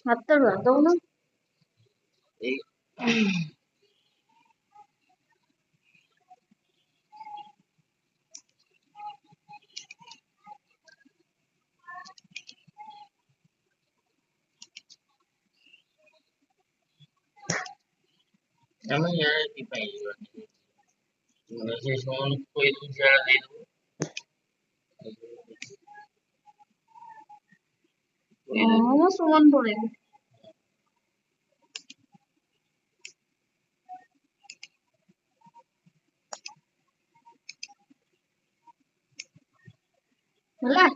ହାତ ଦଉନ namanya dipayu Indonesia semua itu jalan itu ହଁ ସୁମନ ପଳେଇବ ହେଲା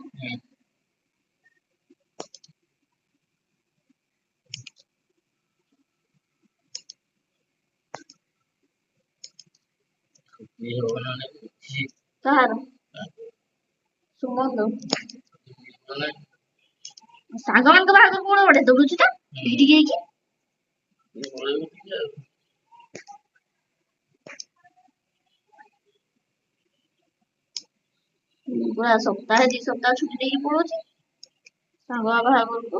କାହାର ସୁମନ ସାଙ୍ଗମାନଙ୍କ ବାହାଘର କଣ ଗୋଟେ ଦୌଡୁଛି ତ ଟିକେ ହେଇକି ପୁରା ସପ୍ତାହେ 2 ସପ୍ତାହ ଛୁଟି ନେଇକି ପଳଉଛି ସାଙ୍ଗ ବାହାଘରକୁ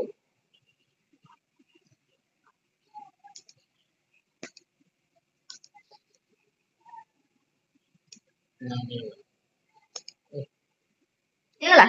ହେଇଗଲା